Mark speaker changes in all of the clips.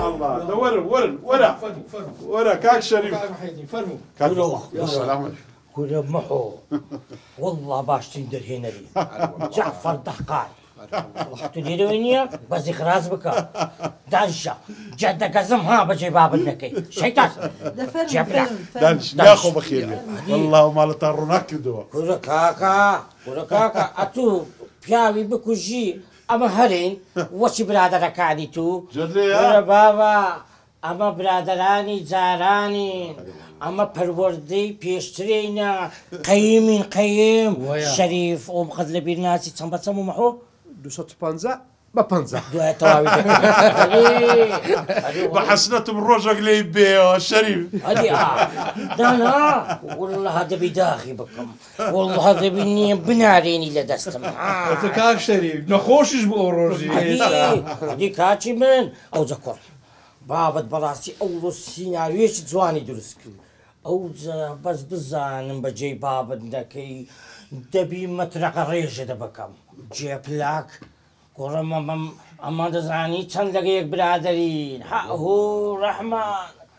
Speaker 1: الله ورا كاك شريف كاك السلام
Speaker 2: كل محو والله باش تندر هنا لي جعفر دحقان تديروني بس خلاص بك دانشا جد قزم ها بجي باب النكي شيطان
Speaker 1: دانش ياخو بخير والله ما لطرناك دوا
Speaker 2: كل كاكا اتو بياوي بكوجي اما هرين وش برادرك عادي تو
Speaker 1: جدلي
Speaker 2: بابا اما برادراني زاراني اما پروردی پیشترینا قیم شریف اوم خد لبیر ناسی تنبسم ومحو
Speaker 3: 250 با 50
Speaker 2: دو تواوي
Speaker 1: بحسنت من روجك لي بيه شريف
Speaker 2: هذه دانا والله هذا بداخي بكم والله هذا بني بناريني لدستم
Speaker 4: كاك شريف نخوشش بأوروجي
Speaker 2: هذه كاتشي من او ذكر بابت براسي اول سيناريوش جواني درست او بس بزانم بجي بابت دكي دبي مطرق الريشه دبكم جيب لك كرم اما دزاني چند لقيك برادرين هو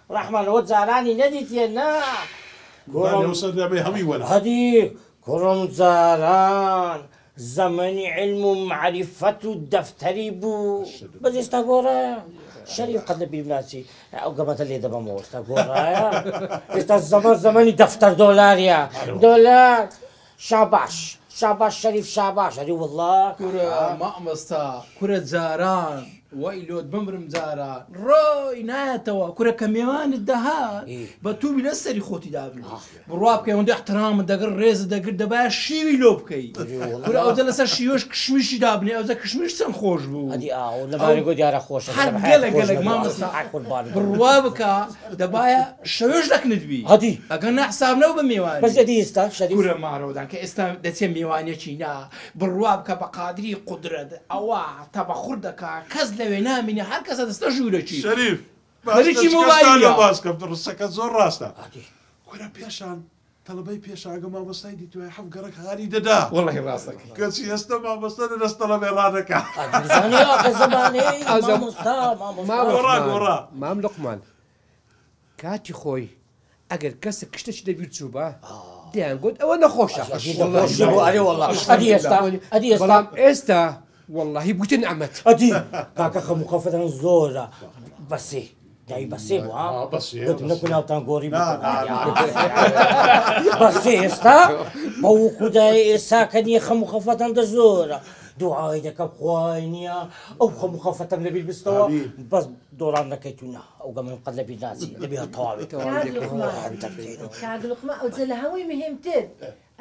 Speaker 2: رحمن وزاراني نديت يا
Speaker 1: كرم وصل يا همي ولا
Speaker 2: هدي كرم زاران زمني علم ومعرفة الدفتري بو بس استغورا شريف قد لبي بناسي او قبت اللي دبا مو استغورا زمني دفتر دولار يا دولار شاباش شريف شاباش هذي والله
Speaker 4: كرة مأمستا كرة زاران ويلود بمرم زاران روي ناتوا كرة كميوان الدهان بتوبي لسري خوتي دابني برواب كي وندي احترام دقر ريز دقر دبا شيوي لوبكي كرة او لسر شيوش كشميش دابني او كشميش سن خوش بو
Speaker 2: هذي ولا ما يقول يا خوش
Speaker 4: قلق مأمستا بروابك دبايا شيوش لك ندبي
Speaker 2: هذي
Speaker 4: اقلنا حسابنا وبميوان
Speaker 2: بس هذي استا شريف
Speaker 4: كرة معروضان كاستا دتي ميوانيا چينا بروابك بقادري قدرة او تبا خردك كز لوينا مني هر کس دستجوره چی
Speaker 1: شريف
Speaker 4: هذيك موبايل
Speaker 1: ماسك بدرسك زور راستا كنا بيشان طلبي بيشان ما مستعدي تو حفقرك غالي ددا
Speaker 4: والله راسك
Speaker 1: كنت يستمع مستند استلم رانك
Speaker 2: زاني زماني ما
Speaker 1: ورا
Speaker 3: مام لقمان كاتي خوي اگر کس کشتش دبیر چوبا دیان گفت او نخوشه
Speaker 2: والله ادي
Speaker 3: استا والله بقيت نعمت
Speaker 2: ادي كاكا خمو خفتنا زورا بسي داي بسي بوا
Speaker 1: بسي
Speaker 2: قلت لكم يا تنغوري بسي استا بو خداي ساكني خمو خفتنا زورا دعاء دك بخوانيا او خمو خفتنا نبي بستوى بس دوران نكيتونا او قام قد لبي ناسي نبيها طوابي
Speaker 5: كاغ لقمه او زلهوي مهمتر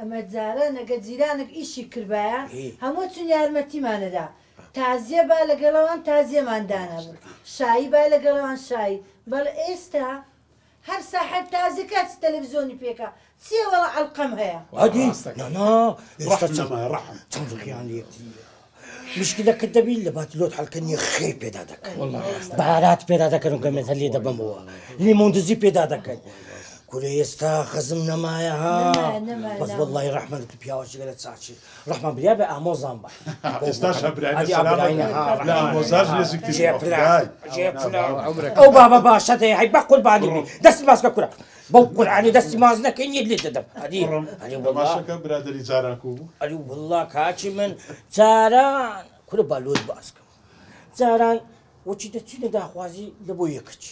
Speaker 5: اما زارانه قد زيرانك ايشي كربايا همو تون يارمتي ماندا تازيه با لقلوان تازيه ماندانا شاي با لقلوان شاي بل استا هر صاحب تازي كات تلفزيوني بيكا سي والله علقم هيا
Speaker 2: هادي لا
Speaker 1: رحم
Speaker 2: تنفق يعني مشكلة كدبي اللي باتلوت حلقني خيب بيدادك والله بارات بيدادك انو قمت اللي دبموا ليموندزي بيدادك كوري خزمنا معاها بس والله الرحمن بياوش قالت ساعتي رحمن بريابة اموزان با
Speaker 1: استاشا بريابة سلامة لا اموزاج لازم
Speaker 2: جيب عمرك او بابا باشا هاي بقول بعدي دست ماسكه كرة بقول عني دست مازنك اني اللي تدب هذه والله
Speaker 1: ما شكا برادري زاراكو
Speaker 2: والله كاتشي من زاران كل بالود باسكم زاران وچی دچینه دا خوازی لبو یکچ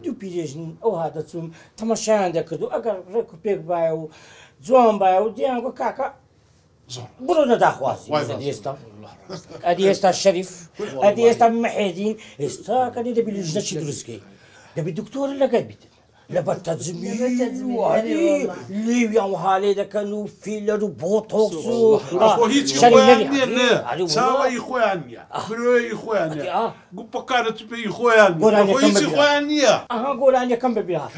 Speaker 2: دو پیرژن او هذا ثم تماشان دکردو اگر رکو پیک بایو جوان بایو دیانگو کاکا برو دا خوازی ادي استا الشريف ادي استا محيدين استا كان يدبي لجنة شي درسكي دبي الدكتور اللي قد بيت لبت تزميل وهذه ليبيا وهالي ده كانوا فيلر وبوتوكس
Speaker 1: هيك خوانيا ساوي خوانيا برو خوانيا قبكارت بي خوانيا هيك خوانيا
Speaker 2: قول اني كم ببيها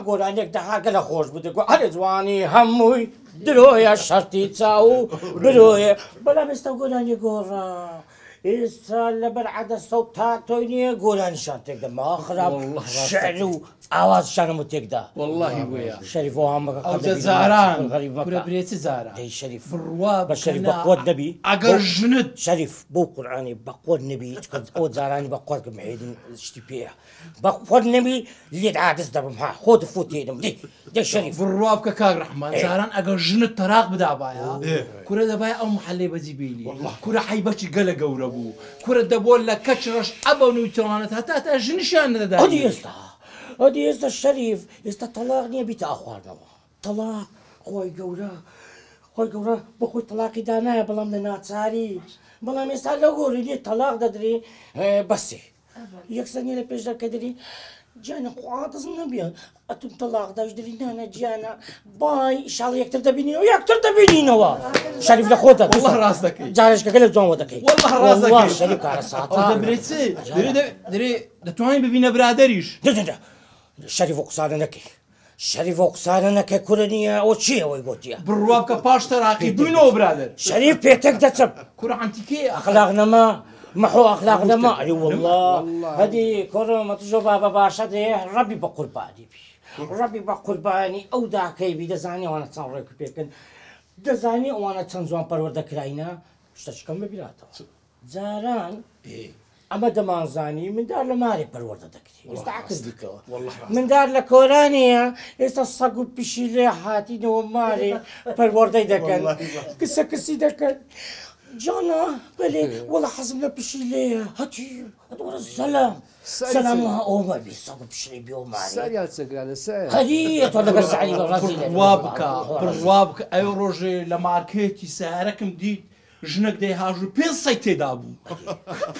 Speaker 2: قول اني ده حاجه خوش بده على زواني هموي درويا شرطي تساو برويا بلا مستقول اني قرا ئێستا لەبەر عەدەستە و تاتۆی نییە گۆرانیشان تێکدا ماخرا شعر و ئاوازشانم و تێکدا
Speaker 4: واللهی وەیە
Speaker 2: شەریف هەمەکە
Speaker 4: ئەو زاران کورە برێتی زاران
Speaker 2: دەی شەریف
Speaker 4: بڕوا
Speaker 2: بە شەریف بە قۆت نەبی
Speaker 4: ئەگەر ژنت
Speaker 2: شەریف بۆ قورعانی بە قۆت نەبی ئەو زارانی بە قۆت مێدن شتی پێە بە قۆت نەبی لێت عادەست دەبم ها خۆت فوتێنم دەی شەریف
Speaker 4: بڕوا بکە کاک ڕەحمان زاران ئەگەر ژنت تەراق بدابایە کورە دەبایە ئەو محەلەی بەجی بێلی کورە حیبەکی گەلە گەورە بوو کورە دەبۆ لە کەچ ڕەش ئەبە نوویتوانێت هەتا تا ژنیشیان نەدەدا
Speaker 2: ئەدی ئێستا شەریف ئێستا تەلاق نییە بیتە ئاخواردنەوە تەلاق خۆی گەورە بۆ خۆی تەلاقی دانایە بەڵام لە ناچاری بەڵام ئێستا لە گۆری لێ تەلاق دەدرێ بەسێ یەکسەنی لە پێشدا کە دەری گیانە خواتەزم نەبیە ئەتم تەلاق داش دەری نانە گیانە بای ئیشاڵ یەکتر دەبینینەوە شەریف لە خۆتە
Speaker 4: ڕاست دەکەی
Speaker 2: جارشکەکە لە جوانەوە دەکەی شەریف کارە ساتە
Speaker 4: دەرێ دەتوانین ببینە برادەریش
Speaker 2: شەریف قسانە نەکەی شەریف قسانە نەکەی کورە نییە ئەو چی ئەوەی گوتیە
Speaker 4: بڕوا بکە پاش تەراقی بووینەوە برادر
Speaker 2: شەریف پێتێک دەچم
Speaker 4: کورە عەنتیکێ
Speaker 2: ئەخلاق نەما محو ئەخلاق نەما ئەی والله هەدی کوڕم تۆ بابە باشە دێ ڕەبی بە قوربانی بی ڕەبی بە قوربانی ئەو داکەی بی دەزانی ئەوانە چەند ڕێک پێکن دەزانی ئەوانە چەند جوان پەروەردەکراینە شتەشکەم ببیراتەوە جاران ئەمە دەمانزانی مندار لە مارێ پەروەردە دەکری ئێستا عکسدیکەوە مندار لە کۆرانیە ئێستا سەگ و پیشی لێ هاتینەوە مارێ پەروەردەی دەکەن کسە کسی دەکەن جانا بەلێ وەڵە حەزم لە پیشی لێە هەتی وەرە سەلام سەلامها ئەومە بی سەگ و پیشی بێ و مارێ
Speaker 3: سەریان چەگرانە سەر
Speaker 2: هەدی تۆ لەگەڵ سعی بە ڕازی
Speaker 4: بڕوا بکە ئەو ڕۆژێ لە مارکێتی سارەکەم دیت ژنێک دەی هاژوو پێ سەی تێدا بوو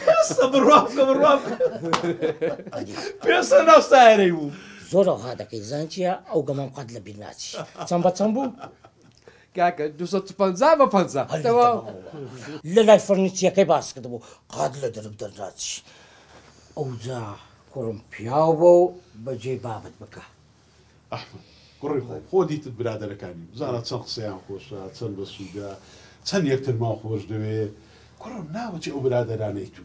Speaker 4: پێستە بڕوا بکە پێستە ناو سارەی بوو
Speaker 2: زۆر ئەوها دەکەی زان چیە ئەو گەمەم قەت لە بیر ناچی چەند بە چەند بوو
Speaker 3: کاکە 250 بە 50
Speaker 2: لە لای فەرنیچیەکەی باس کردبوو قات لە دەرم دەرناچی ئەوجا کوڕم پیاو بۆ و بەجێ بابت بکە
Speaker 1: کوڕی خۆ دیتت برادەرەکانی بزانە چەند قسەیان خۆشە چەند بە سوودە چەند یەکترمان خۆش دەوێ کوڕم ناوەچی ئەو برادەرانەی تو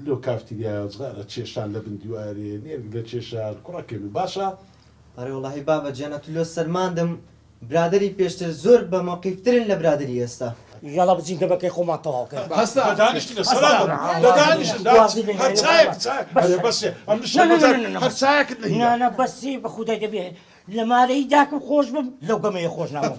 Speaker 1: لۆ کافتیریایە جغارە چێشان لە بندیوارێ نێرگ لە چێشان کوڕەکەمی باشە
Speaker 6: ئەرێ وڵڵاهی بابە جیانە تو لۆ سەرماندم برادری پێشتر زۆر بە مۆقیفترن لە برادری ئێستا
Speaker 2: یاڵا بچین دەبەکەی خۆمان تەواوکە
Speaker 4: هەستا
Speaker 1: دانیشتنە سەلام دانیشتن هەر چایەک بەسێ ئەم هەر چایەکت
Speaker 2: نانە بەسی بە خودای دەبێ لە مارەی داکەم خۆش بم لەو گەمەیە خۆش نامە